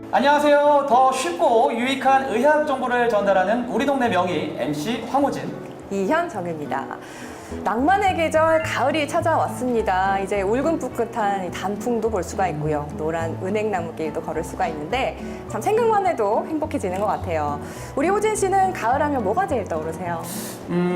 안녕하세요. 더 쉽고 유익한 의학 정보를 전달하는 우리 동네 명의 MC 황호진. 이현정입니다. 낭만의 계절 가을이 찾아왔습니다. 이제 울긋불긋한 단풍도 볼 수가 있고요. 노란 은행나무길도 걸을 수가 있는데 참 생각만 해도 행복해지는 것 같아요. 우리 호진 씨는 가을 하면 뭐가 제일 떠오르세요?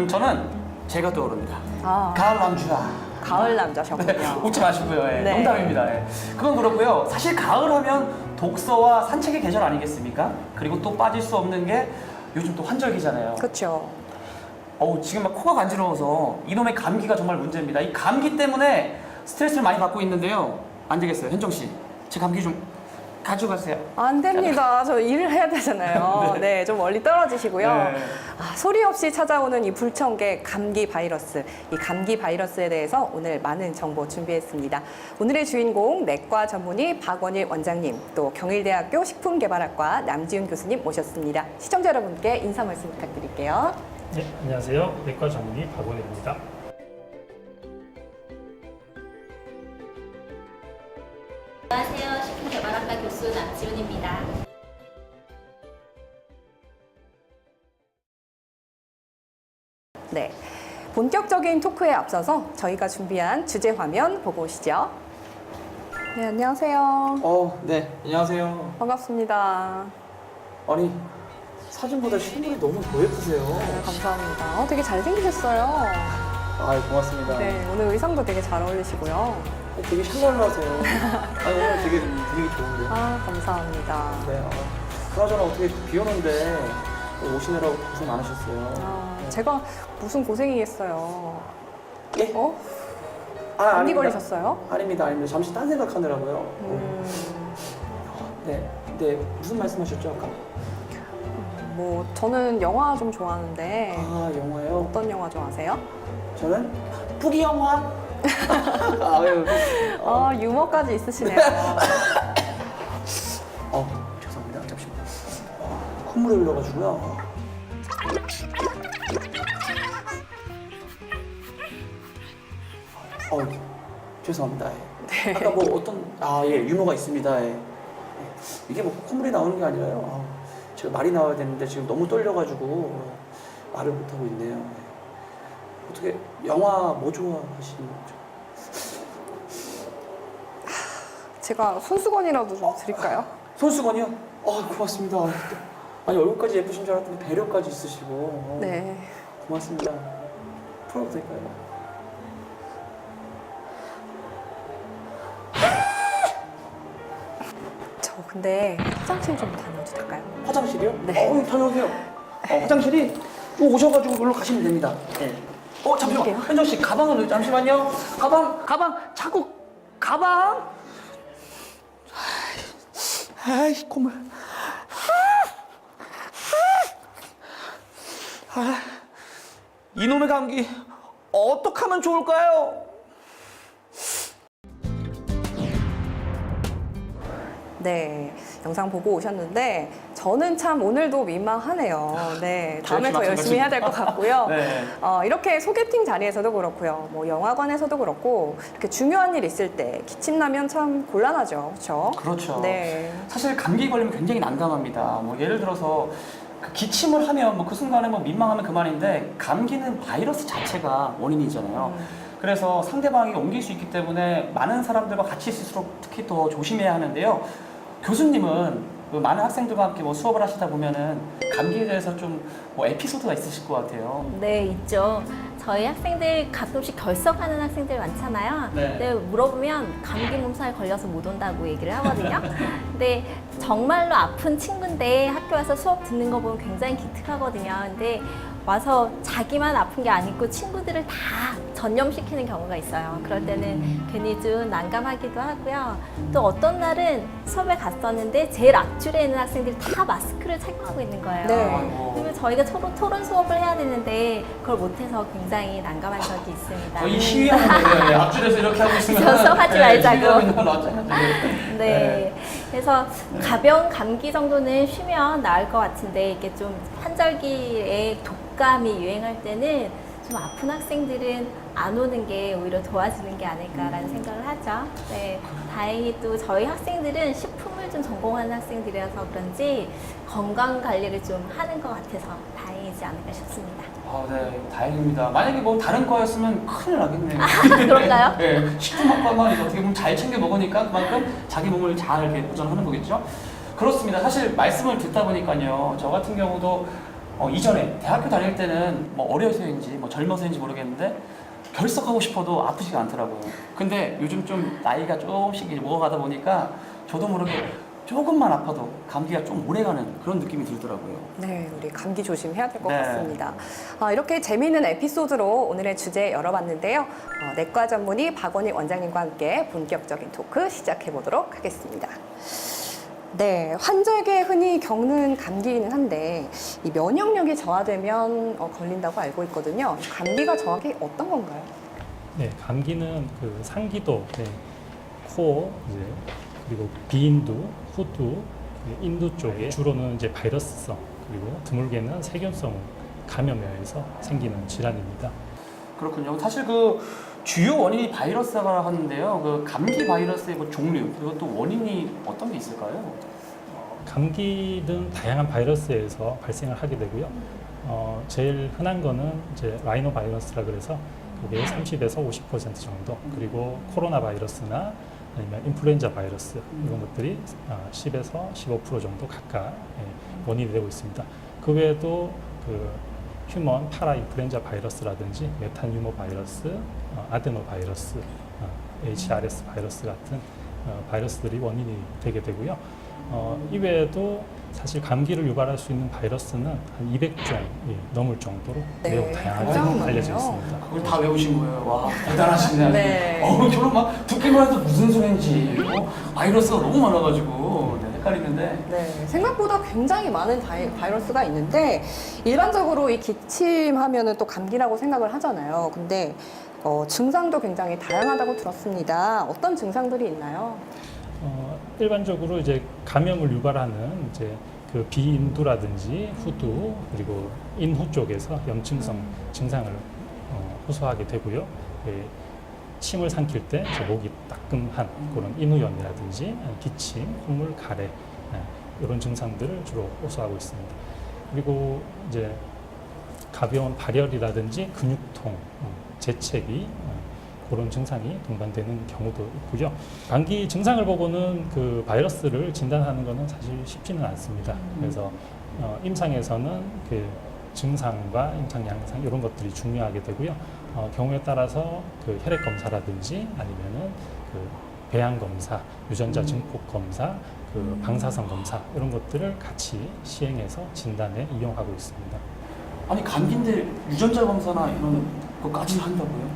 저는 제가 떠오릅니다. 아, 가을 남주야. 가을 남자셨군요. 네, 웃지 마시고요. 예, 네. 농담입니다. 예. 그건 그렇고요. 사실 가을 하면 독서와 산책의 계절 아니겠습니까? 그리고 또 빠질 수 없는 게 요즘 또 환절기잖아요. 그렇죠. 지금 막 코가 간지러워서 이놈의 감기가 정말 문제입니다. 이 감기 때문에 스트레스를 많이 받고 있는데요. 안 되겠어요. 현정 씨, 제 감기 좀 가져가세요. 안 됩니다. 저 일을 해야 되잖아요. 네, 좀 멀리 떨어지시고요. 네. 소리 없이 찾아오는 이 불청객 감기 바이러스. 이 감기 바이러스에 대해서 오늘 많은 정보 준비했습니다. 오늘의 주인공 내과 전문의 박원일 원장님, 또 경일대학교 식품개발학과 남지훈 교수님 모셨습니다. 시청자 여러분께 인사 말씀 부탁드릴게요. 네, 안녕하세요. 내과 전문의 박원일입니다. 안녕하세요. 식품개발학과 교수 남지훈입니다. 네, 본격적인 토크에 앞서서 저희가 준비한 주제 화면 보고 오시죠. 네, 안녕하세요. 네, 안녕하세요. 반갑습니다. 아니, 사진보다 실물이 너무 더 예쁘세요. 네, 감사합니다. 되게 잘생기셨어요. 아, 고맙습니다. 네, 오늘 의상도 되게 잘 어울리시고요. 되게 샬랄로 하세요. 아니, 오늘 되게 분위기 좋은데요. 감사합니다. 네, 그나저나 어떻게 비 오는데 오시느라고 고생 많으셨어요. 네. 제가 무슨 고생이겠어요. 예? 감기 아닙니다. 걸리셨어요? 아닙니다. 잠시 딴 생각하느라고요. 네, 무슨 말씀하셨죠 아까? 저는 영화 좀 좋아하는데 영화요? 어떤 영화 좋아하세요? 저는 부기 영화. 아유. 유머까지 있으시네요. 죄송합니다. 잠시만. 콧물이 흘러가지고요. 죄송합니다. 예. 네. 아까 유머가 있습니다. 예. 이게 콧물이 나오는 게 아니라요. 제가 말이 나와야 되는데 지금 너무 떨려가지고 말을 못 하고 있네요. 예. 어떻게 영화 뭐 좋아하시는 거죠? 제가 손수건이라도 좀 드릴까요? 손수건이요? 고맙습니다. 아니 얼굴까지 예쁘신 줄 알았더니 배려까지 있으시고. 네. 고맙습니다. 풀어도 될까요? 저 근데 화장실 좀 다녀도 될까요? 화장실이요? 네. 다녀오세요. 화장실이 오셔가지고 놀러 가시면 됩니다. 네. 잠시만. 갈게요. 현정 씨 가방은 잠시만요. 가방 자꾸 가방. 아이 콧물. 이놈의 감기 어떻게 하면 좋을까요? 네, 영상 보고 오셨는데 저는 참 오늘도 민망하네요. 네, 다음에 더 열심히 해야 될 것 같고요. 네. 이렇게 소개팅 자리에서도 그렇고요. 영화관에서도 그렇고 이렇게 중요한 일 있을 때 기침 나면 참 곤란하죠, 그렇죠? 그렇죠. 네. 사실 감기 걸리면 굉장히 난감합니다. 예를 들어서 그 기침을 하면 그 순간에 민망하면 그만인데 감기는 바이러스 자체가 원인이잖아요. 그래서 상대방이 옮길 수 있기 때문에 많은 사람들과 같이 있을수록 특히 더 조심해야 하는데요. 교수님은 많은 학생들과 함께 수업을 하시다 보면은 감기에 대해서 좀 에피소드가 있으실 것 같아요. 네, 있죠. 저희 학생들 가끔씩 결석하는 학생들 많잖아요. 네. 근데 물어보면 감기 몸살에 걸려서 못 온다고 얘기를 하거든요. 근데 정말로 아픈 친구인데 학교 와서 수업 듣는 거 보면 굉장히 기특하거든요. 근데 와서 자기만 아픈 게 아니고 친구들을 다 전염시키는 경우가 있어요. 그럴 때는 괜히 좀 난감하기도 하고요. 또 어떤 날은 수업에 갔었는데 제일 앞줄에 있는 학생들이 다 마스크를 착용하고 있는 거예요. 네. 그러면 저희가 토론 수업을 해야 되는데 그걸 못해서 굉장히 난감한 적이 있습니다. 이 시위하는 앞줄에서 이렇게 하고 있으면 결석하지 말자고. 시위하면 마찬가지예요. 네. 그래서 가벼운 감기 정도는 쉬면 나을 것 같은데 이게 좀 환절기에 독감이 유행할 때는 좀 아픈 학생들은 안 오는 게 오히려 도와주는 게 아닐까라는 생각을 하죠. 네, 다행히 또 저희 학생들은 식품을 좀 전공하는 학생들이라서 그런지 건강 관리를 좀 하는 것 같아서 다행이지 않을까 싶습니다. 아, 네, 다행입니다. 만약에 뭐 다른 과였으면 큰일 나겠네요. 그런가요? 네, 식품학과만 이제 어떻게 보면 잘 챙겨 먹으니까 그만큼 자기 몸을 잘 이렇게 보존하는 거겠죠. 그렇습니다. 사실 말씀을 듣다 보니까요, 저 같은 경우도 이전에 대학교 다닐 때는 뭐 어려서인지 뭐 젊어서인지 모르겠는데 결석하고 싶어도 아프지가 않더라고요. 근데 요즘 좀 나이가 조금씩 이제 먹어가다 보니까 저도 모르게 조금만 아파도 감기가 좀 오래가는 그런 느낌이 들더라고요. 네, 우리 감기 조심해야 될 것 네. 같습니다. 이렇게 재미있는 에피소드로 오늘의 주제 열어봤는데요. 내과 전문의 박원희 원장님과 함께 본격적인 토크 시작해 보도록 하겠습니다. 네, 환절기에 흔히 겪는 감기이긴 한데 이 면역력이 저하되면 걸린다고 알고 있거든요. 감기가 정확히 어떤 건가요? 네, 감기는 그 상기도, 네, 코, 이제 그리고 비인두, 후두, 인두 쪽에 주로는 이제 바이러스성 그리고 드물게는 세균성 감염에 의해서 생기는 질환입니다. 그렇군요. 사실 그 주요 원인이 바이러스가 하는데요. 그 감기 바이러스의 뭐 종류 그리고 또 원인이 어떤 게 있을까요? 감기는 다양한 바이러스에서 발생을 하게 되고요. 제일 흔한 거는 이제 라이노 바이러스라 그래서 그게 30에서 50% 정도, 그리고 코로나 바이러스나 아니면 인플루엔자 바이러스 이런 것들이 10에서 15% 정도 각각 원인이 되고 있습니다. 그 외에도 그 휴먼 파라 인플루엔자 바이러스라든지 메탄 유모 바이러스, 아데노 바이러스, HRS 바이러스 같은 바이러스들이 원인이 되게 되고요. 이외에도 사실 감기를 유발할 수 있는 바이러스는 한 200종이 넘을 정도로 네, 매우 굉장히 다양하게 알려져 많네요. 있습니다. 그걸 다 외우신 거예요. 와, 대단하시네요. 네. 저는 막 듣기만 해도 무슨 소리인지 바이러스가 너무 많아가지고 네, 헷갈리는데 네, 생각보다 굉장히 많은 바이러스가 있는데 일반적으로 이 기침하면은 또 감기라고 생각을 하잖아요. 근데 증상도 굉장히 다양하다고 들었습니다. 어떤 증상들이 있나요? 일반적으로 이제 감염을 유발하는 이제 그 비인두라든지 후두 그리고 인후 쪽에서 염증성 증상을 호소하게 되고요. 침을 삼킬 때 이제 목이 따끔한 그런 인후염이라든지 기침, 콧물, 가래 이런 증상들을 주로 호소하고 있습니다. 그리고 이제 가벼운 발열이라든지 근육통, 재채기 그런 증상이 동반되는 경우도 있고요. 감기 증상을 보고는 그 바이러스를 진단하는 것은 사실 쉽지는 않습니다. 그래서 임상에서는 그 증상과 임상 양상 이런 것들이 중요하게 되고요. 경우에 따라서 그 혈액 검사라든지 아니면은 그 배양 검사, 유전자 증폭 검사, 그 방사선 검사 이런 것들을 같이 시행해서 진단에 이용하고 있습니다. 아니 감기인데 유전자 검사나 이런 것까지 한다고요?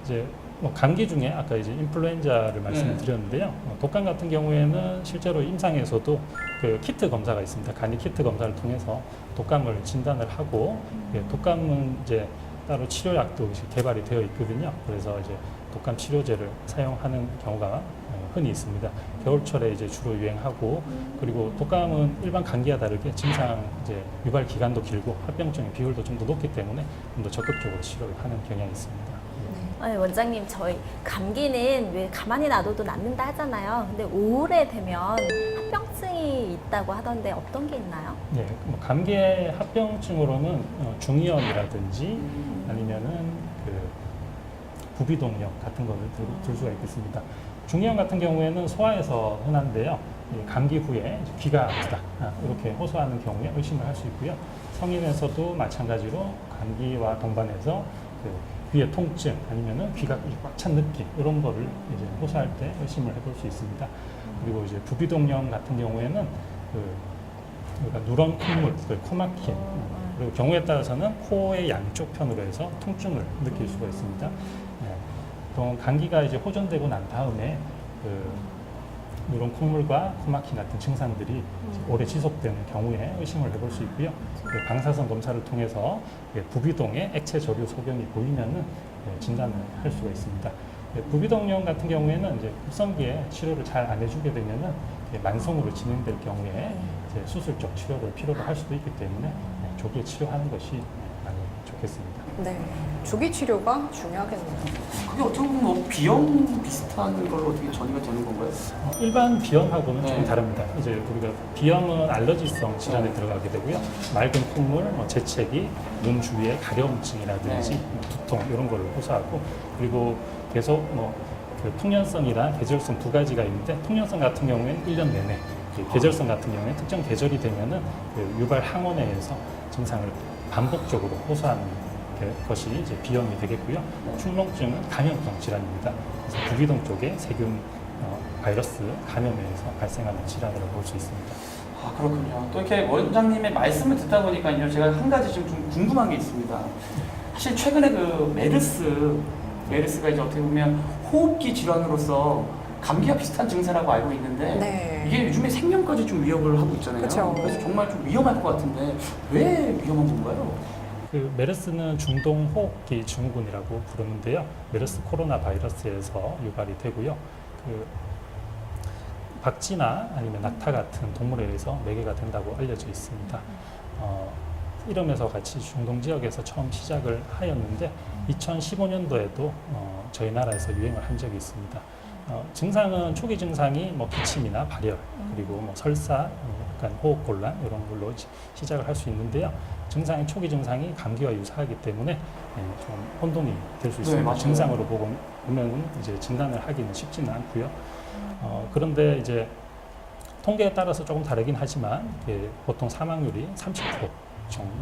이제 뭐 감기 중에 아까 이제 인플루엔자를 말씀을 드렸는데요. 독감 같은 경우에는 실제로 임상에서도 그 키트 검사가 있습니다. 간이 키트 검사를 통해서 독감을 진단을 하고 독감은 이제 따로 치료약도 개발이 되어 있거든요. 그래서 이제 독감 치료제를 사용하는 경우가 흔히 있습니다. 겨울철에 이제 주로 유행하고, 그리고 독감은 일반 감기와 다르게 증상 이제 유발 기간도 길고 합병증의 비율도 좀 더 높기 때문에 좀 더 적극적으로 치료를 하는 경향이 있습니다. 아니, 원장님, 저희 감기는 왜 가만히 놔둬도 낫는다 하잖아요. 근데 오래되면 합병증이 있다고 하던데 어떤 게 있나요? 네, 뭐 감기의 합병증으로는 중이염이라든지 아니면은 그 부비동염 같은 거를 들 수가 있겠습니다. 중이염 같은 경우에는 소아에서 흔한데요. 감기 후에 귀가 아프다 이렇게 호소하는 경우에 의심을 할 수 있고요. 성인에서도 마찬가지로 감기와 동반해서 그 귀의 통증 아니면은 귀가 꽉 찬 느낌 이런 거를 이제 호소할 때 의심을 해볼 수 있습니다. 그리고 이제 부비동염 같은 경우에는 그러니까 누런 콧물, 코막힘, 그리고 경우에 따라서는 코의 양쪽 편으로 해서 통증을 느낄 수가 있습니다. 네. 또 감기가 이제 호전되고 난 다음에 그 누런 콧물과 코막힘 같은 증상들이 오래 지속되는 경우에 의심을 해볼 수 있고요. 그 방사선 검사를 통해서 부비동에 액체 저류 소견이 보이면은 진단을 할 수가 있습니다. 부비동염 같은 경우에는 이제 급성기에 치료를 잘 안 해주게 되면은 만성으로 진행될 경우에 이제 수술적 치료를 필요로 할 수도 있기 때문에 조기에 치료하는 것이 많이 좋겠습니다. 네. 조기 치료가 중요하겠네요. 그게 어떻게 보면 뭐 비염 비슷한 걸로 어떻게 전이가 되는 건가요? 일반 비염하고는 조금 네. 다릅니다. 이제 우리가 비염은 알러지성 질환에 들어가게 되고요. 맑은 콧물, 재채기, 눈 주위에 가려움증이라든지 네. 두통 이런 걸 호소하고, 그리고 계속 그 통연성이랑 계절성 두 가지가 있는데, 통연성 같은 경우에는 1년 내내, 계절성 같은 경우에 특정 계절이 되면은 그 유발 항원에 의해서 증상을 반복적으로 호소하는 것이 이제 비염이 되겠고요. 축농증은 감염성 질환입니다. 그래서 부비동 쪽에 세균 바이러스 감염에 의해서 발생하는 질환으로 볼 수 있습니다. 아, 그렇군요. 또 이렇게 원장님의 말씀을 듣다 보니까요, 제가 한 가지 좀 궁금한 게 있습니다. 사실 최근에 그 메르스가 이제 어떻게 보면 호흡기 질환으로서 감기와 비슷한 증세라고 알고 있는데 네. 이게 요즘에 생명까지 좀 위협을 하고 있잖아요. 그쵸. 그래서 정말 좀 위험할 것 같은데 왜 위험한 건가요? 그 메르스는 중동 호흡기 증후군이라고 부르는데요. 메르스 코로나 바이러스에서 유발이 되고요. 그 박쥐나 아니면 낙타 같은 동물에 의해서 매개가 된다고 알려져 있습니다. 이름에서 같이 중동 지역에서 처음 시작을 하였는데 2015년도에도 저희 나라에서 유행을 한 적이 있습니다. 증상은 초기 증상이 기침이나 발열, 그리고 설사, 약간 호흡곤란 이런 걸로 시작을 할 수 있는데요. 증상의 초기 증상이 감기와 유사하기 때문에 좀 혼동이 될 수 있습니다. 맞아요. 증상으로 보면 이제 진단을 하기는 쉽지는 않고요. 그런데 이제 통계에 따라서 조금 다르긴 하지만 보통 사망률이 30%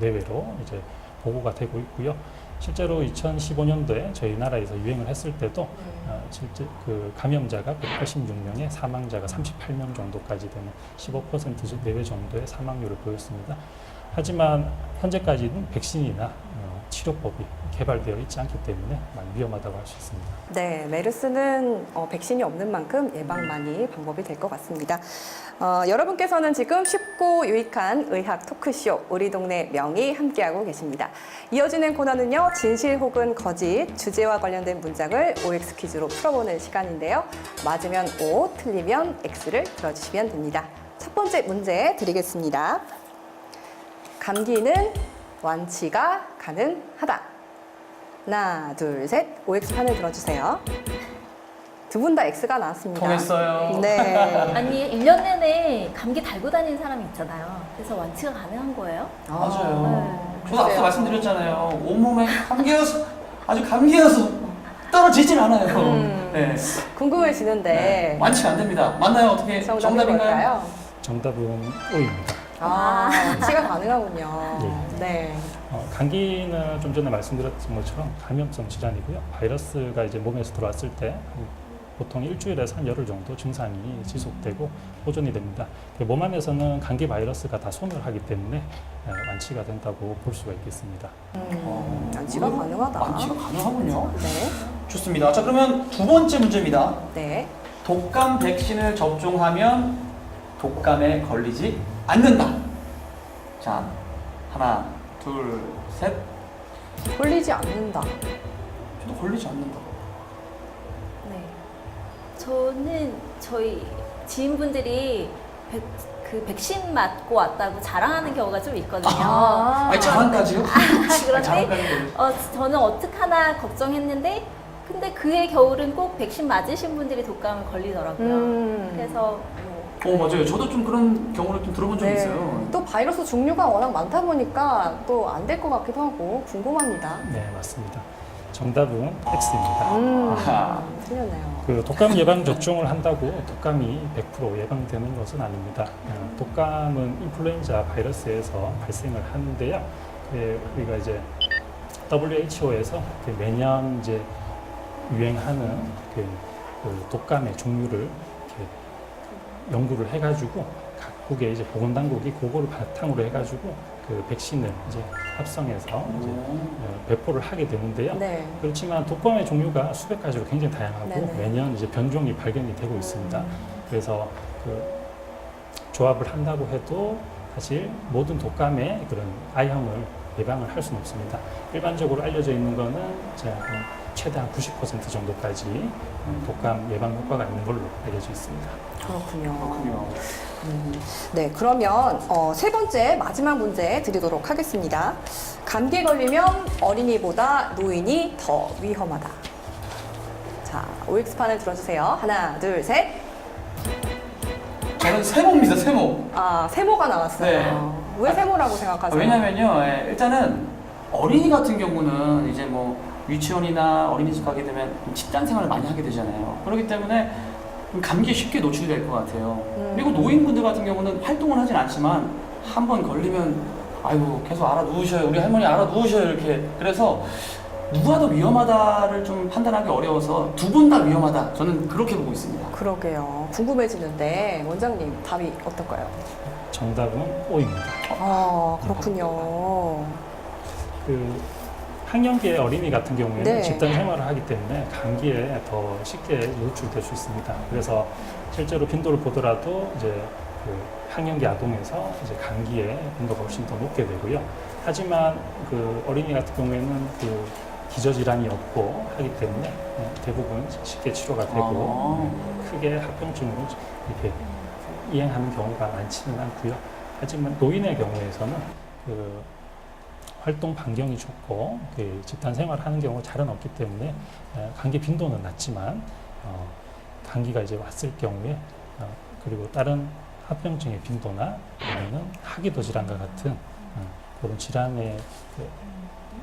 내외로 이제 보고가 되고 있고요. 실제로 2015년도에 저희 나라에서 유행을 했을 때도 실제 그 감염자가 186명에 사망자가 38명 정도까지 되는 15% 내외 정도의 사망률을 보였습니다. 하지만 현재까지는 백신이나 치료법이 개발되어 있지 않기 때문에 많이 위험하다고 할 수 있습니다. 네, 메르스는 백신이 없는 만큼 예방만이 방법이 될 것 같습니다. 여러분께서는 지금 쉽고 유익한 의학 토크쇼 우리 동네 명의 함께하고 계십니다. 이어지는 코너는요, 진실 혹은 거짓 주제와 관련된 문장을 OX 퀴즈로 풀어보는 시간인데요. 맞으면 O, 틀리면 X를 들어주시면 됩니다. 첫 번째 문제 드리겠습니다. 감기는 완치가 가능하다. 하나, 둘, 셋. OX 판을 들어주세요. 두 분 다 X가 나왔습니다. 통했어요. 네. 아니 1년 내내 감기 달고 다니는 사람이 있잖아요. 그래서 완치가 가능한 거예요? 맞아요. 네. 저도 앞서 글쎄요. 말씀드렸잖아요. 온몸에 감기여서 아주 감기여서 떨어지질 않아요. 네. 궁금해지는데 완치가 안 됩니다. 맞나요? 어떻게 정답이 정답인가요? 뭘까요? 정답은 O입니다. 완치가 가능하군요. 네. 감기는 좀 전에 말씀드렸던 것처럼 감염성 질환이고요. 바이러스가 이제 몸에서 들어왔을 때 보통 일주일에서 한 열흘 정도 증상이 지속되고 보존이 됩니다. 몸 안에서는 감기 바이러스가 다 손을 하기 때문에 완치가 된다고 볼 수가 있겠습니다. 완치가 가능하다. 완치가 가능하군요. 네. 좋습니다. 자, 그러면 두 번째 문제입니다. 네. 독감 백신을 접종하면 독감에 걸리지 않는다. 자, 하나, 둘, 셋. 걸리지 않는다. 저도 걸리지 않는다. 네. 저는 저희 지인분들이 그 백신 맞고 왔다고 자랑하는 경우가 좀 있거든요. 아니, 자랑까지요? 그런데 자랑까지 저는 어떡하나 걱정했는데 근데 그해 겨울은 꼭 백신 맞으신 분들이 독감을 걸리더라고요. 그래서 맞아요. 저도 좀 그런 경우를 좀 들어본 적이 있어요. 또 바이러스 종류가 워낙 많다 보니까 또 안 될 것 같기도 하고 궁금합니다. 네, 맞습니다. 정답은 X입니다. 틀렸네요. 그 독감 예방 접종을 한다고 독감이 100% 예방되는 것은 아닙니다. 독감은 인플루엔자 바이러스에서 발생을 하는데요. 우리가 이제 WHO에서 매년 이제 유행하는 그 독감의 종류를 이렇게 연구를 해가지고 각국의 이제 보건당국이 그거를 바탕으로 해가지고 그 백신을 이제 합성해서 이제 배포를 하게 되는데요. 네. 그렇지만 독감의 종류가 수백 가지로 굉장히 다양하고 네네. 매년 이제 변종이 발견이 되고 있습니다. 그래서 그 조합을 한다고 해도 사실 모든 독감의 그런 I형을 예방을 할 수는 없습니다. 일반적으로 알려져 있는 거는 최대한 90% 정도까지 독감 예방 효과가 있는 걸로 알려져 있습니다. 그렇군요. 그렇군요. 네, 그러면 세 번째 마지막 문제 드리도록 하겠습니다. 감기에 걸리면 어린이보다 노인이 더 위험하다. 자, OX판을 들어주세요. 하나, 둘, 셋. 저는 세모입니다, 세모. 아, 세모가 나왔어요. 네. 왜 세모라고 생각하세요? 왜냐면요, 일단은 어린이 같은 경우는 이제 뭐 유치원이나 어린이집 가게 되면 집단 생활을 많이 하게 되잖아요. 그렇기 때문에 좀 감기에 쉽게 노출될 것 같아요. 그리고 노인분들 같은 경우는 활동을 하진 않지만 한 번 걸리면 아이고 계속 알아 누우셔요. 우리 할머니 알아 누우셔요. 이렇게. 그래서 누가 더 위험하다를 좀 판단하기 어려워서 두 분 다 위험하다. 저는 그렇게 보고 있습니다. 그러게요. 궁금해지는데 원장님 답이 어떨까요? 정답은 O입니다. 아, 그렇군요. 그 학령기의 어린이 같은 경우에는 네. 집단 생활을 하기 때문에 감기에 더 쉽게 노출될 수 있습니다. 그래서 실제로 빈도를 보더라도 이제 그 학령기 아동에서 이제 감기의 빈도가 훨씬 더 높게 되고요. 하지만 그 어린이 같은 경우에는 그 기저질환이 없고 하기 때문에 대부분 쉽게 치료가 되고 크게 합병증으로 이렇게 이행하는 경우가 많지는 않고요. 하지만 노인의 경우에서는 그 활동 반경이 좁고 그 집단 생활하는 경우 잘은 없기 때문에 감기 빈도는 낮지만 감기가 이제 왔을 경우에 그리고 다른 합병증의 빈도나 아니면 하기도 질환과 같은 그런 질환의 그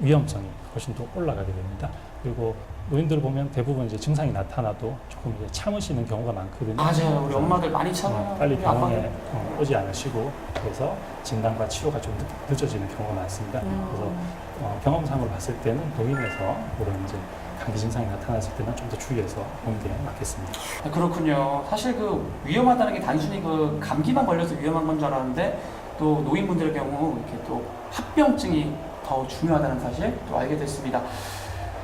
위험성이 훨씬 더 올라가게 됩니다. 그리고 노인들 보면 대부분 이제 증상이 나타나도 조금 이제 참으시는 경우가 많거든요. 맞아요. 우리 엄마들 많이 참아요. 빨리 병원에 아빠들. 오지 않으시고 그래서 진단과 치료가 좀 늦어지는 경우가 많습니다. 그래서 경험상으로 봤을 때는 노인에서 그런 이제 감기 증상이 나타났을 때는 좀 더 주의해서 보는 게 맞겠습니다. 그렇군요. 사실 그 위험하다는 게 단순히 그 감기만 걸려서 위험한 건 줄 알았는데 또 노인분들의 경우 이렇게 또 합병증이 더 중요하다는 사실 또 알게 됐습니다.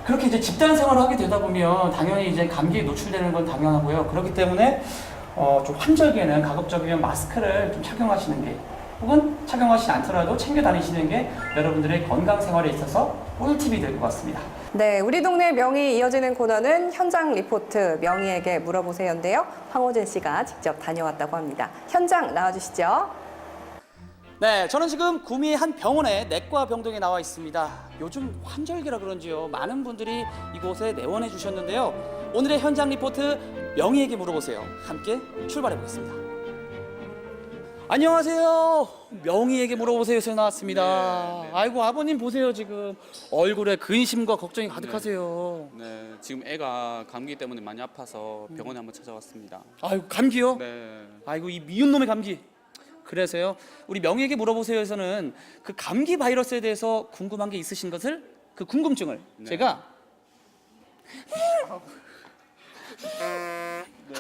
그렇게 이제 집단 생활을 하게 되다 보면 당연히 이제 감기에 노출되는 건 당연하고요. 그렇기 때문에 좀 환절기에는 가급적이면 마스크를 좀 착용하시는 게 혹은 착용하시지 않더라도 챙겨 다니시는 게 여러분들의 건강 생활에 있어서 꿀팁이 될 것 같습니다. 네, 우리 동네 명의 이어지는 코너는 현장 리포트 명의에게 물어보세요인데요. 황호진 씨가 직접 다녀왔다고 합니다. 현장 나와주시죠. 네, 저는 지금 구미의 한 병원에 내과 병동에 나와 있습니다. 요즘 환절기라 그런지요. 많은 분들이 이곳에 내원해 주셨는데요. 오늘의 현장 리포트 명의에게 물어보세요. 함께 출발해 보겠습니다. 안녕하세요. 명의에게 물어보세요에서 나왔습니다. 네. 아이고 아버님 보세요 지금 얼굴에 근심과 걱정이 가득하세요. 네, 지금 애가 감기 때문에 많이 아파서 병원에 한번 찾아왔습니다. 아이고 감기요? 네, 아이고 이 미운 놈의 감기. 그래서요. 우리 명의에게 물어보세요에서는 그 감기 바이러스에 대해서 궁금한 게 있으신 것을 그 궁금증을 네. 제가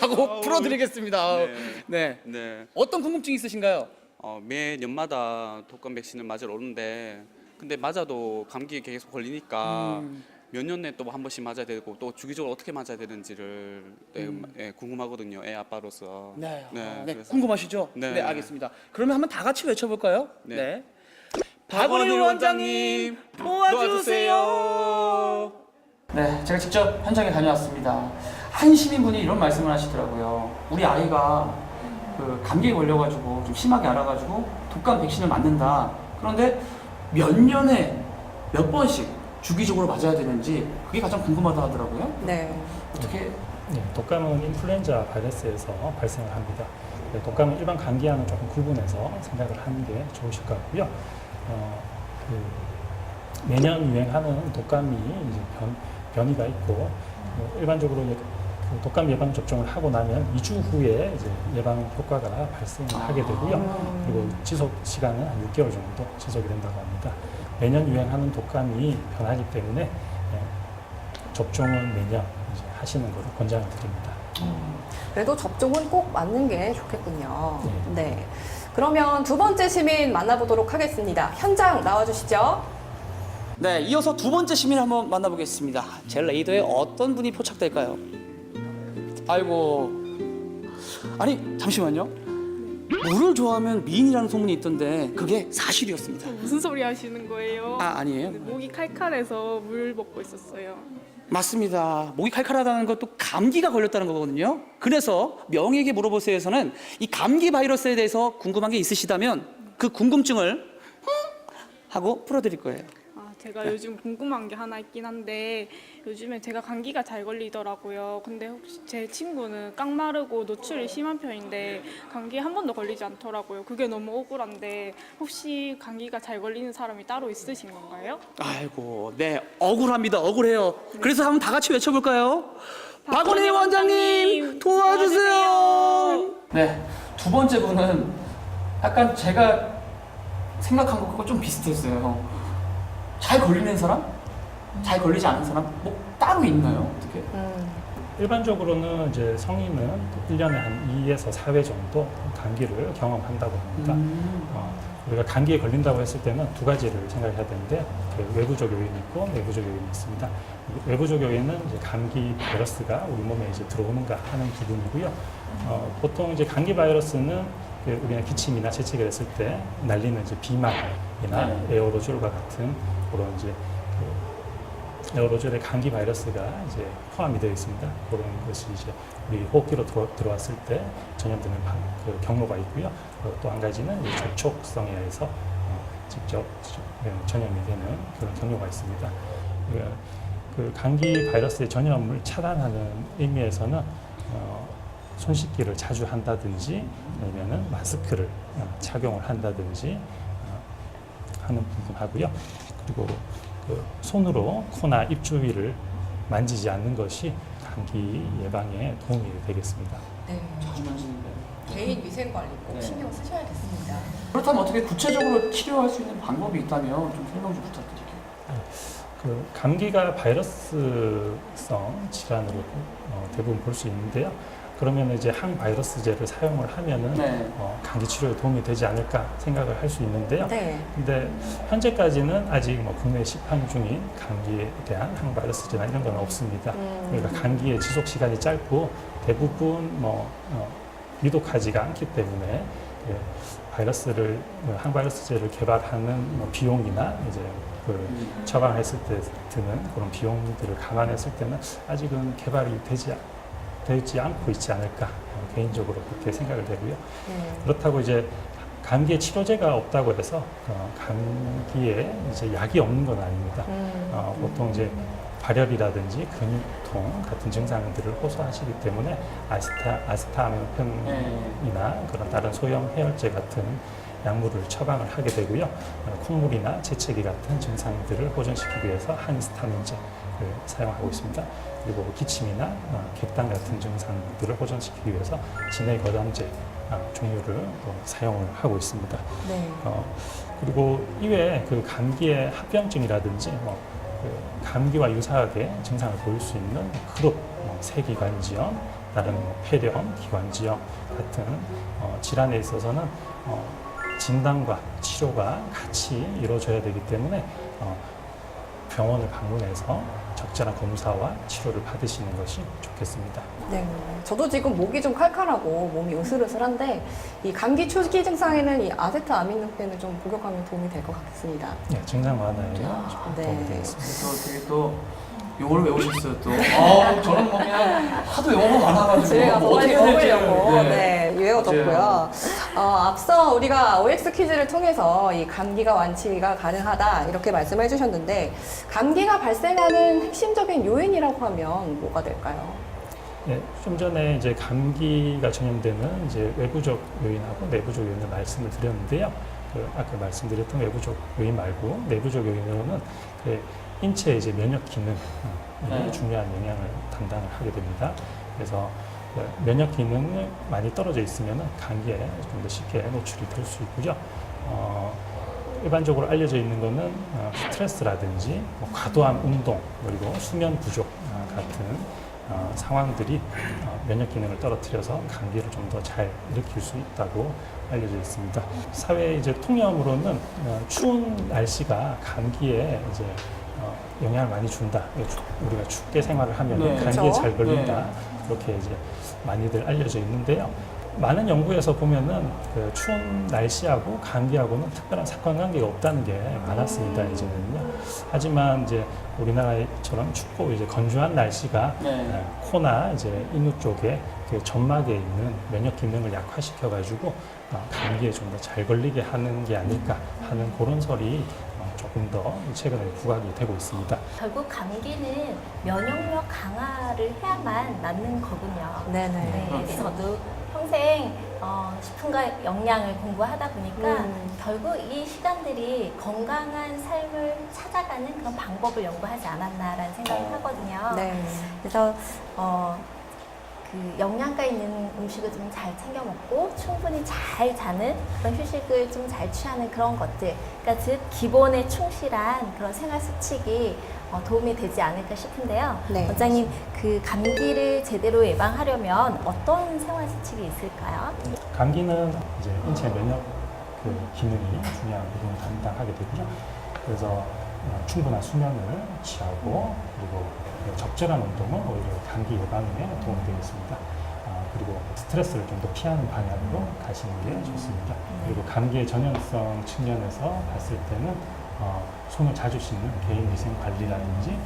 하고 풀어드리겠습니다. 네. 네. 네. 어떤 궁금증이 있으신가요? 매년마다 독감 백신을 맞으러 오는데 근데 맞아도 감기에 계속 걸리니까 몇 년 내에 또 한 번씩 맞아야 되고 또 주기적으로 어떻게 맞아야 되는지를 궁금하거든요. 애 아빠로서. 네. 네, 네. 그래서- 궁금하시죠? 네. 알겠습니다. 그러면 한번 다 같이 외쳐볼까요? 네. 박원일 원장님 도와주세요. 네, 제가 직접 현장에 다녀왔습니다. 한 시민분이 이런 말씀을 하시더라고요. 우리 아이가 그 감기에 걸려가지고 좀 심하게 앓아가지고 독감 백신을 맞는다. 그런데 몇 년에 몇 번씩 주기적으로 맞아야 되는지 그게 가장 궁금하다 하더라고요. 네. 어떻게? 네, 독감은 인플루엔자 바이러스에서 발생을 합니다. 네, 독감은 일반 감기와는 조금 구분해서 생각을 하는 게 좋으실 것 같고요. 매년 유행하는 독감이 이제 변이가 있고 일반적으로 이제 그 독감 예방 접종을 하고 나면 2주 후에 이제 예방 효과가 발생하게 되고요. 그리고 지속 시간은 한 6개월 정도 지속이 된다고 합니다. 매년 유행하는 독감이 변하기 때문에 접종은 매년 이제 하시는 것을 권장을 드립니다. 그래도 접종은 꼭 맞는 게 좋겠군요. 네. 그러면 두 번째 시민 만나보도록 하겠습니다. 현장 나와주시죠. 네, 이어서 두 번째 시민 한번 만나보겠습니다. 제 레이더에 어떤 분이 포착될까요? 아이고, 아니 잠시만요. 물을 좋아하면 미인이라는 소문이 있던데 그게 사실이었습니다. 무슨 소리 하시는 거예요? 아 아니에요? 목이 칼칼해서 물 먹고 있었어요. 맞습니다. 목이 칼칼하다는 것도 감기가 걸렸다는 거거든요. 그래서 명희에게 물어보세요에서는 이 감기 바이러스에 대해서 궁금한 게 있으시다면 그 궁금증을 하고 풀어드릴 거예요. 제가 요즘 궁금한 게 하나 있긴 한데 요즘에 제가 감기가 잘 걸리더라고요. 근데 혹시 제 친구는 깡마르고 노출이 심한 편인데 감기에 한 번도 걸리지 않더라고요. 그게 너무 억울한데 혹시 감기가 잘 걸리는 사람이 따로 있으신 건가요? 아이고, 네, 억울합니다. 억울해요. 그래서 한번 다 같이 외쳐볼까요? 박원희 원장님 도와주세요. 네, 두 번째 분은 약간 제가 생각한 것과 좀 비슷했어요. 잘 걸리는 사람? 잘 걸리지 않는 사람? 뭐 따로 있나요? 어떻게? 일반적으로는 이제 성인은 1년에 한 2에서 4회 정도 감기를 경험한다고 합니다. 우리가 감기에 걸린다고 했을 때는 두 가지를 생각해야 되는데 외부적 요인이 있고 내부적 요인이 있습니다. 외부적 요인은 이제 감기 바이러스가 우리 몸에 이제 들어오는가 하는 부분이고요. 보통 이제 감기 바이러스는 우리가 기침이나 재채기를 했을 때 날리는 이제 비말이나 에어로졸과 같은 그런 이제 에어로졸의 감기 바이러스가 이제 포함이 되어 있습니다. 그런 것이 이제 우리 호흡기로 들어왔을 때 전염되는 그 경로가 있고요. 또 한 가지는 이제 접촉성에 의해서 직접 전염이 되는 그런 경로가 있습니다. 그 감기 바이러스의 전염을 차단하는 의미에서는 손 씻기를 자주 한다든지 아니면은 마스크를 착용을 한다든지 하는 부분하고요. 그리고 그 손으로 코나 입 주위를 만지지 않는 것이 감기 예방에 도움이 되겠습니다. 네. 개인 위생 관리 꼭 신경 쓰셔야겠습니다. 그렇다면 어떻게 구체적으로 치료할 수 있는 방법이 있다면 좀 설명 좀 부탁드릴게요. 그 감기가 바이러스성 질환으로 대부분 볼 수 있는데요. 그러면 이제 항바이러스제를 사용을 하면은 감기 치료에 도움이 되지 않을까 생각을 할 수 있는데요. 근데 현재까지는 아직 뭐 국내 시판 중인 감기에 대한 항바이러스제나 이런 건 없습니다. 그러니까 감기의 지속 시간이 짧고 대부분 미독하지가 않기 때문에 항바이러스제를 개발하는 비용이나 이제 처방했을 때 드는 그런 비용들을 감안했을 때는 아직은 개발이 되지 않고 있지 않을까 개인적으로 그렇게 생각을 되고요. 그렇다고 이제 감기에 치료제가 없다고 해서 감기에 이제 약이 없는 건 아닙니다. 보통 이제 발열이라든지 근육통 같은 증상들을 호소하시기 때문에 아세타민펜이나 그런 다른 소형 해열제 같은 약물을 처방을 하게 되고요. 콧물이나 재채기 같은 증상들을 호전시키기 위해서 항히스타민제를 사용하고 있습니다. 그리고 기침이나 객단 같은 증상들을 호전시키기 위해서 진해거담제 종류를 사용을 하고 있습니다. 그리고 이외에 그 감기의 합병증이라든지 감기와 유사하게 증상을 보일 수 있는 그룹 세기관지염, 다른 폐렴, 기관지염 같은 질환에 있어서는 진단과 치료가 같이 이루어져야 되기 때문에 병원을 방문해서 적절한 검사와 치료를 받으시는 것이 좋겠습니다. 네, 저도 지금 목이 좀 칼칼하고 몸이 으슬으슬한데 이 감기 초기 증상에는 이 아세트아민노펜을 좀 복용하면 도움이 될 것 같습니다. 네, 증상 완화에 네. 도움이 되겠습니다. 되게 또 용어를 외우셨어요 또. 저는 뭐 그냥 하도 영어가 많아가지고 집에 가서 뭐 빨리 어떻게 해야 먹으려고 될지. 외워뒀고요. 앞서 우리가 OX 퀴즈를 통해서 이 감기가 완치가 가능하다 이렇게 말씀을 해주셨는데 감기가 발생하는 핵심적인 요인이라고 하면 뭐가 될까요? 네, 좀 전에 이제 감기가 전염되는 이제 외부적 요인하고 내부적 요인을 말씀을 드렸는데요. 아까 말씀드렸던 외부적 요인 말고 내부적 요인으로는 인체의 이제 면역 기능이 중요한 영향을 담당을 하게 됩니다. 그래서 면역 기능이 많이 떨어져 있으면 감기에 좀 더 쉽게 노출이 될 수 있고요. 일반적으로 알려져 있는 거는 스트레스라든지 과도한 운동 그리고 수면 부족 같은 상황들이 면역 기능을 떨어뜨려서 감기를 좀 더 잘 일으킬 수 있다고 알려져 있습니다. 사회 이제 통념으로는 추운 날씨가 감기에 이제 영향을 많이 준다. 우리가 춥게 생활을 하면 감기에 잘 걸린다. 그렇게 이제 많이들 알려져 있는데요. 많은 연구에서 보면은 그 추운 날씨하고 감기하고는 특별한 상관관계가 없다는 게 많았습니다, 이제는요. 하지만 이제 우리나라처럼 춥고 이제 건조한 날씨가 네. 코나 이제 인후 쪽에 그 점막에 있는 면역 기능을 약화시켜가지고 감기에 좀 더 잘 걸리게 하는 게 아닐까 하는 그런 설이 조금 더 최근에 부각이 되고 있습니다. 결국 감기는 면역력 강화를 해야만 낫는 거군요. 네네. 네, 저도 평생 식품과 영양을 공부하다 보니까 결국 이 시간들이 건강한 삶을 찾아가는 그런 방법을 연구하지 않았나라는 생각을 하거든요. 네. 그래서 그 영양가 있는 음식을 좀 잘 챙겨 먹고 충분히 잘 자는 그런 휴식을 좀 잘 취하는 그런 것들, 그러니까 즉 기본에 충실한 그런 생활 수칙이 도움이 되지 않을까 싶은데요. 네. 원장님, 그 감기를 제대로 예방하려면 어떤 생활 수칙이 있을까요? 감기는 이제 인체 면역 그 기능이 중요한 부분을 담당하게 되고요. 그래서 충분한 수면을 취하고 그리고 적절한 운동은 오히려 감기 예방에 도움이 되겠습니다. 그리고 스트레스를 좀 더 피하는 방향으로 가시는 게 좋습니다. 그리고 감기의 전염성 측면에서 봤을 때는 손을 자주 씻는 개인위생 관리라든지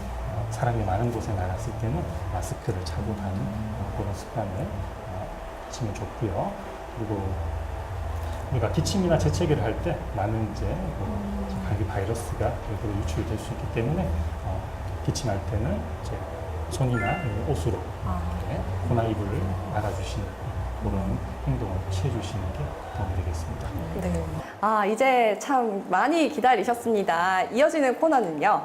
사람이 많은 곳에 나갔을 때는 마스크를 차고 가는 그런 습관을 하시면 좋고요. 그리고 우리가 기침이나 재채기를 할 때 많은 이제 감기 바이러스가 결국으로 유출이 될 수 있기 때문에 기침할 때는 이제 손이나 옷으로 이렇게 코나 입을 막아주시는 그런 행동을 취해주시는 게 도움이 되겠습니다. 네. 아, 이제 참 많이 기다리셨습니다. 이어지는 코너는요.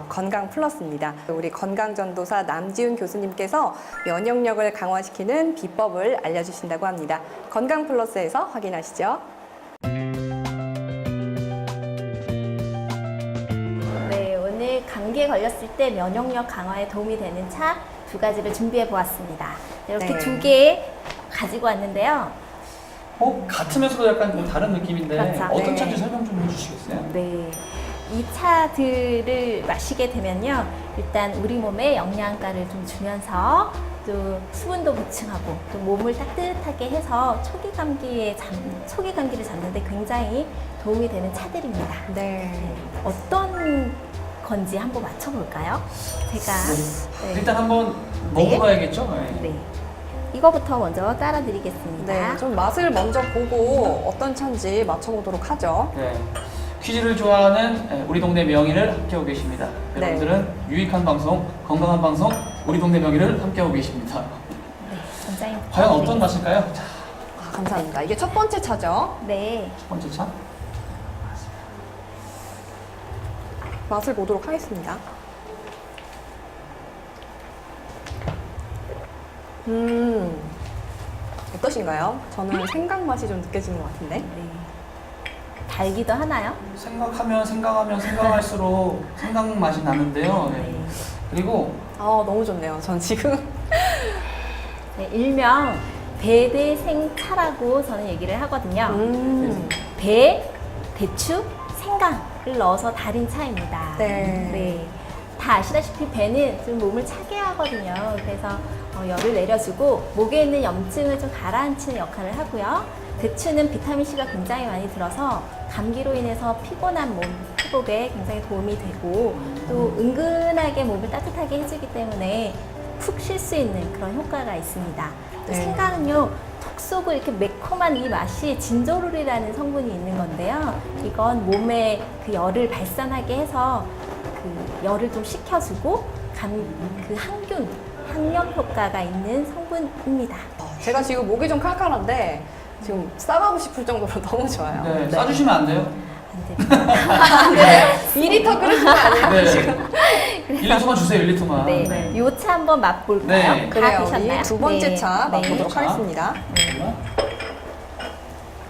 건강 플러스입니다. 우리 건강전도사 남지훈 교수님께서 면역력을 강화시키는 비법을 알려주신다고 합니다. 건강 플러스에서 확인하시죠. 네, 오늘 감기에 걸렸을 때 면역력 강화에 도움이 되는 차 2가지를 준비해 보았습니다. 이렇게 네. 2개 가지고 왔는데요. 같으면서도 약간 좀 다른 느낌인데 그렇죠. 어떤 네. 차인지 설명 좀 해주시겠어요? 네. 이 차들을 마시게 되면요. 일단 우리 몸에 영양가를 좀 주면서 또 수분도 보충하고 또 몸을 따뜻하게 해서 초기 감기를 잡는데 굉장히 도움이 되는 차들입니다. 네. 어떤 건지 한번 맞춰볼까요? 제가 네. 일단 한번 먹어봐야겠죠? 네. 네. 이거부터 먼저 따라드리겠습니다. 네. 좀 맛을 먼저 보고 어떤 차인지 맞춰보도록 하죠. 네. 퀴즈를 좋아하는 우리 동네 명의를 함께하고 계십니다. 네. 여러분들은 유익한 방송, 건강한 방송, 우리 동네 명의를 함께하고 계십니다. 네, 원장님. 과연 어떤 맛일까요? 자, 감사합니다. 이게 첫 번째 차죠. 네. 첫 번째 차. 맛을 보도록 하겠습니다. 어떠신가요? 저는 생강 맛이 좀 느껴지는 것 같은데. 네. 달기도 하나요? 생각할수록 생강 맛이 나는데요. 네. 네. 그리고 너무 좋네요. 전 지금. 네, 일명 대대생차라고 저는 얘기를 하거든요. 배, 대추, 생강을 넣어서 달인 차입니다. 네. 다 아시다시피 배는 좀 몸을 차게 하거든요. 그래서 열을 내려주고 목에 있는 염증을 좀 가라앉히는 역할을 하고요. 대추는 비타민C가 굉장히 많이 들어서 감기로 인해서 피곤한 몸 회복에 굉장히 도움이 되고 또 은근하게 몸을 따뜻하게 해주기 때문에 푹 쉴 수 있는 그런 효과가 있습니다. 또 네. 생강은요, 톡 쏘고 이렇게 매콤한 이 맛이 진저롤이라는 성분이 있는 건데요. 이건 몸에 그 열을 발산하게 해서 그 열을 좀 식혀주고 그 항염 효과가 있는 성분입니다. 제가 지금 목이 좀 칼칼한데 지금 싸가고 싶을 정도로 너무 좋아요. 네, 싸주시면 안 돼요? 안 됩니다. 2리터 끓이신 거 아니에요? 네. 1리터만 주세요, 1리터만. 네, 요 차 한번 맛볼까요? 네. 다 그래요. 드셨나요? 우리 두 번째 네. 차 네. 맛보도록 자. 하겠습니다.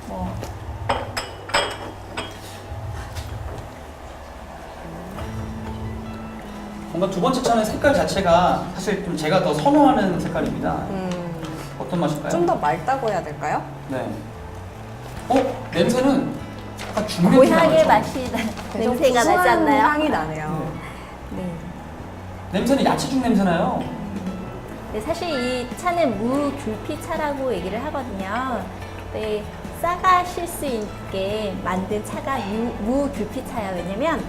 뭐, 뭔가 두 번째 차는 색깔 자체가 사실 좀 제가 더 선호하는 색깔입니다. 어떤 맛일까요? 좀 더 맑다고 해야 될까요? 네. 냄새는 약간 중냄새 고향의 나죠? 맛이 좀 냄새가 나지 구수한 않나요? 향이 나네요. 네. 냄새는 야채죽 냄새 나요. 근데 사실 이 차는 무귤피차라고 얘기를 하거든요. 네, 싸가실 수 있게 만든 차가 무귤피차예요. 왜냐면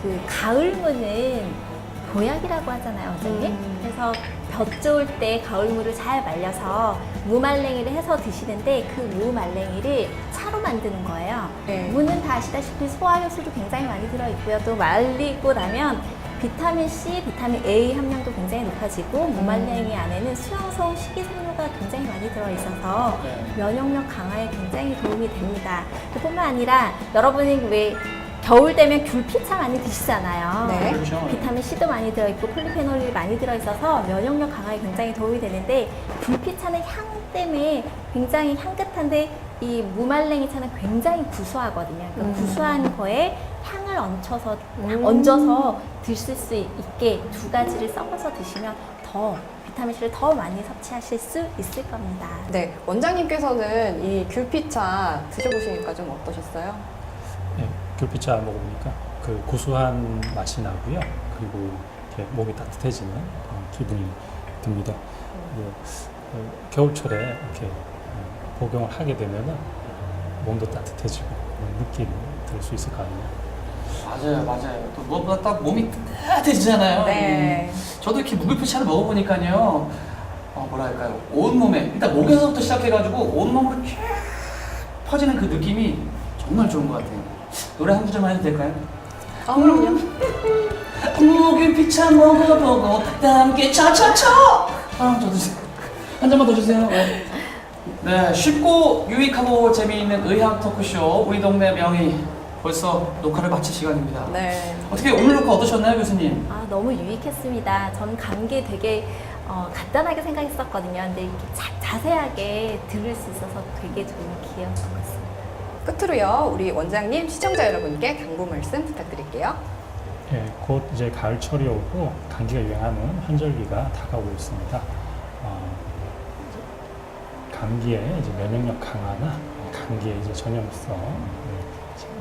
그 가을무는 보약이라고 하잖아요, 원장님. 그래서 볕 좋을 때 가을무를 잘 말려서 무말랭이를 해서 드시는데 그 무말랭이를 차로 만드는 거예요. 네. 무는 다 아시다시피 소화 효소도 굉장히 많이 들어있고요. 또 말리고 나면 비타민 C, 비타민 A 함량도 굉장히 높아지고 무말랭이 안에는 수용성 식이섬유가 굉장히 많이 들어있어서 면역력 강화에 굉장히 도움이 됩니다. 그뿐만 아니라 여러분이 왜 겨울 되면 귤피차 많이 드시잖아요. 네. 그렇죠. 비타민 C도 많이 들어있고 폴리페놀이 많이 들어있어서 면역력 강화에 굉장히 도움이 되는데 귤피차는 향 때문에 굉장히 향긋한데 이 무말랭이 차는 굉장히 구수하거든요. 그러니까 구수한 거에 향을 얹어서 드실 수 있게 두 가지를 섞어서 드시면 더 비타민C를 더 많이 섭취하실 수 있을 겁니다. 네, 원장님께서는 이 귤피차 드셔보시니까 좀 어떠셨어요? 네, 귤피차 먹어보니까 그 고소한 맛이 나고요. 그리고 이렇게 몸이 따뜻해지는 그런 기분이 듭니다. 그리고 겨울철에 이렇게 복용을 하게 되면은 몸도 따뜻해지고 그런 느낌이 들 수 있을 것 같네요. 맞아요. 또 무엇보다 딱 몸이 따뜻해지잖아요. 네. 저도 이렇게 무귤피차를 먹어보니까요, 뭐랄까요, 온몸에, 일단 목에서부터 시작해가지고 온몸으로 쫙 퍼지는 그 느낌이 정말 좋은 것 같아요. 노래 한 구절만 해도 될까요? 아, 그럼요. 무귤피차 먹어보고 다 함께 차차차! 저 주세요. 한 잔만 더 주세요. 네, 쉽고 유익하고 재미있는 의학 토크쇼 우리 동네 명의 벌써 녹화를 마칠 시간입니다. 네. 어떻게 오늘 녹화 어떠셨나요, 교수님? 아, 너무 유익했습니다. 저는 감기 되게 간단하게 생각했었거든요. 근데 이렇게 자세하게 들을 수 있어서 되게 좋은 기회였던 것 같습니다. 끝으로요, 우리 원장님, 시청자 여러분께 당부 말씀 부탁드릴게요. 예, 곧 이제 가을철이 오고 감기가 유행하는 환절기가 다가오고 있습니다. 감기의 이제 면역력 강화나 감기의 이제 전염성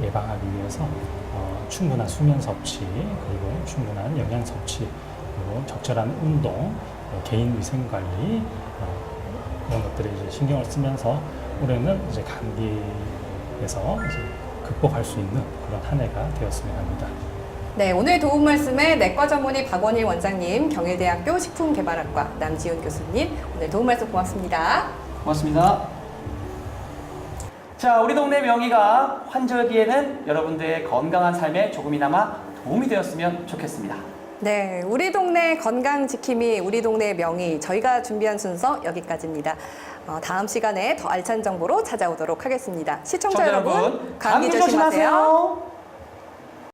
예방하기 위해서 충분한 수면 섭취, 그리고 충분한 영양 섭취, 그리고 적절한 운동, 개인 위생 관리 이런 것들에 이제 신경을 쓰면서 올해는 이제 감기에서 이제 극복할 수 있는 그런 한 해가 되었으면 합니다. 네, 오늘 도움 말씀에 내과 전문의 박원일 원장님, 경희대학교 식품개발학과 남지훈 교수님, 오늘 도움 말씀 고맙습니다. 고맙습니다. 자, 우리 동네 명의가 환절기에는 여러분들의 건강한 삶에 조금이나마 도움이 되었으면 좋겠습니다. 네, 우리 동네 건강 지킴이, 우리 동네 명의, 저희가 준비한 순서 여기까지입니다. 다음 시간에 더 알찬 정보로 찾아오도록 하겠습니다. 시청자 여러분, 감기 조심하세요.